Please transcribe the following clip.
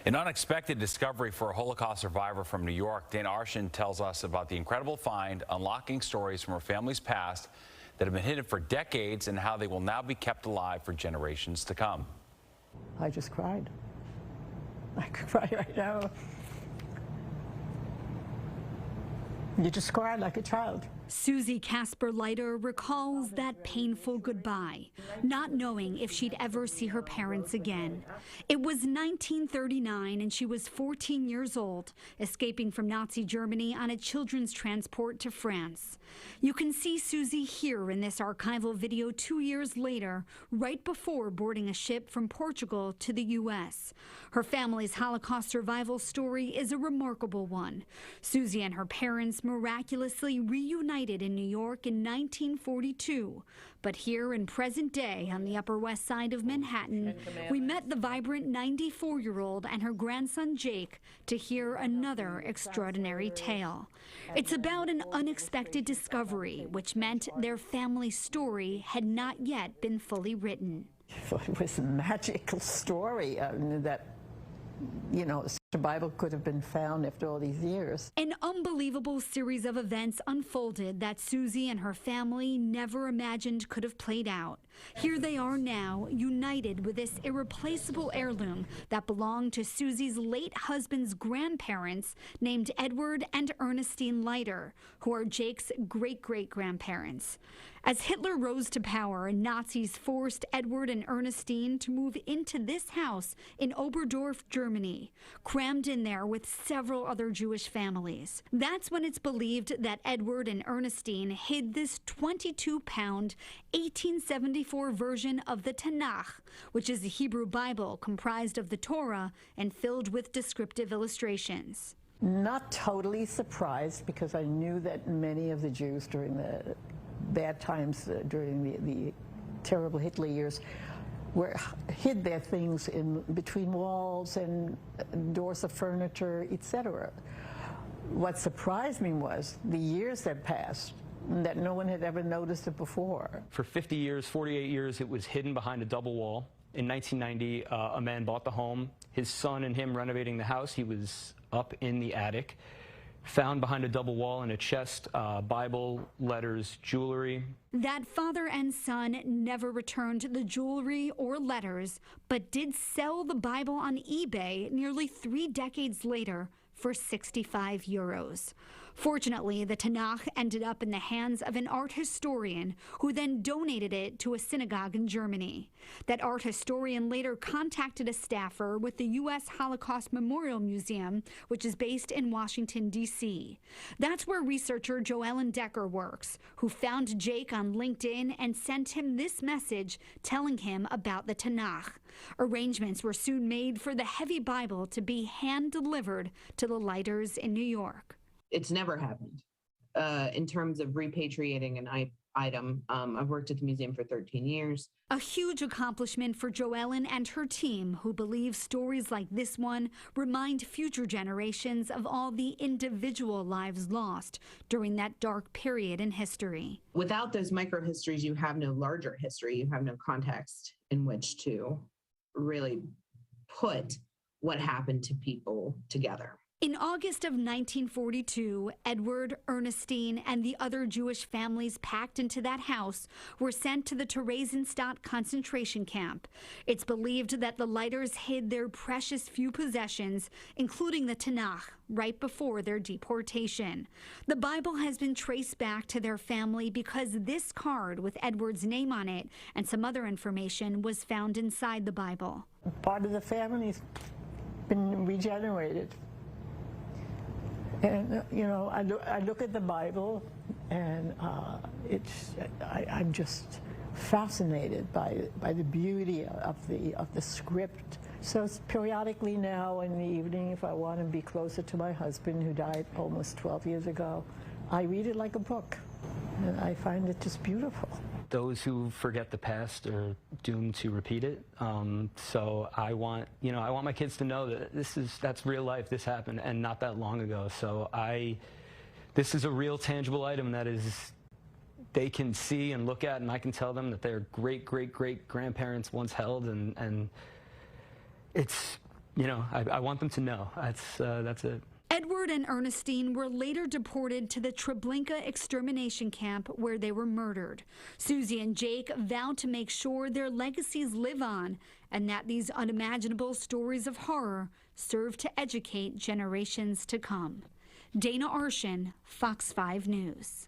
An unexpected discovery for a Holocaust survivor from New York. Dana Arshan tells us about the incredible find, unlocking stories from her family's past that have been hidden for decades and how they will now be kept alive for generations to come. I just cried. I could cry right now. You just cried like a child. Susie Casper Leiter recalls that painful goodbye, not knowing if she'd ever see her parents again. It was 1939 and she was 14 years old, escaping from Nazi Germany on a children's transport to France. You can see Susie here in this archival video 2 years later, right before boarding a ship from Portugal to the U.S. Her family's Holocaust survival story is a remarkable one. Susie and her parents miraculously reunited in New York in 1942. But here in present day on the Upper West Side of Manhattan, we met the vibrant 94-year-old and her grandson Jake to hear another extraordinary tale. It's about an unexpected discovery, which meant their family story had not yet been fully written. It was a magical story that, you know, the Bible could have been found after all these years. An unbelievable series of events unfolded that Susie and her family never imagined could have played out. Here they are now, united with this irreplaceable heirloom that belonged to Susie's late husband's grandparents, named Edward and Ernestine Leiter, who are Jake's great-great-grandparents. As Hitler rose to power, Nazis forced Edward and Ernestine to move into this house in Oberdorf, Germany, crammed in there with several other Jewish families. That's when it's believed that Edward and Ernestine hid this 22-pound, 1874 version of the Tanakh, which is the Hebrew Bible comprised of the Torah and filled with descriptive illustrations. Not totally surprised, because I knew that many of the Jews during the bad times, during the terrible Hitler years, hid their things in between walls and doors of furniture, etc. What surprised me was the years that passed, that no one had ever noticed it before. For 50 years, 48 years, it was hidden behind a double wall. In 1990, a man bought the home. His son and him renovating the house, he was up in the attic, found behind a double wall in a chest, Bible, letters, jewelry. That father and son never returned the jewelry or letters, but did sell the Bible on eBay nearly 3 decades later for 65 euros. Fortunately, the Tanakh ended up in the hands of an art historian who then donated it to a synagogue in Germany. That art historian later contacted a staffer with the U.S. Holocaust Memorial Museum, which is based in Washington, D.C. That's where researcher Joellen Decker works, who found Jake on LinkedIn and sent him this message telling him about the Tanakh. Arrangements were soon made for the heavy Bible to be hand-delivered to the Leiters in New York. It's never happened in terms of repatriating an item. I've worked at the museum for 13 years. A huge accomplishment for Joellen and her team, who believe stories like this one remind future generations of all the individual lives lost during that dark period in history. Without those microhistories, you have no larger history. You have no context in which to really put what happened to people together. In August of 1942, Edward, Ernestine, and the other Jewish families packed into that house were sent to the Theresienstadt concentration camp. It's believed that the Leiters hid their precious few possessions, including the Tanakh, right before their deportation. The Bible has been traced back to their family because this card with Edward's name on it and some other information was found inside the Bible. Part of the family's been regenerated. And, you know, I look at the Bible, and I'm just fascinated by the beauty of the script. So periodically now in the evening, if I want to be closer to my husband, who died almost 12 years ago, I read it like a book, and I find it just beautiful. Those who forget the past are doomed to repeat it. So I want my kids to know that that's real life. This happened, and not that long ago. So this is a real tangible item that they can see and look at, and I can tell them that their great-great-great grandparents once held, and it's I want them to know. That's it. Edward and Ernestine were later deported to the Treblinka extermination camp where they were murdered. Susie and Jake vowed to make sure their legacies live on and that these unimaginable stories of horror serve to educate generations to come. Dana Arshan, Fox 5 News.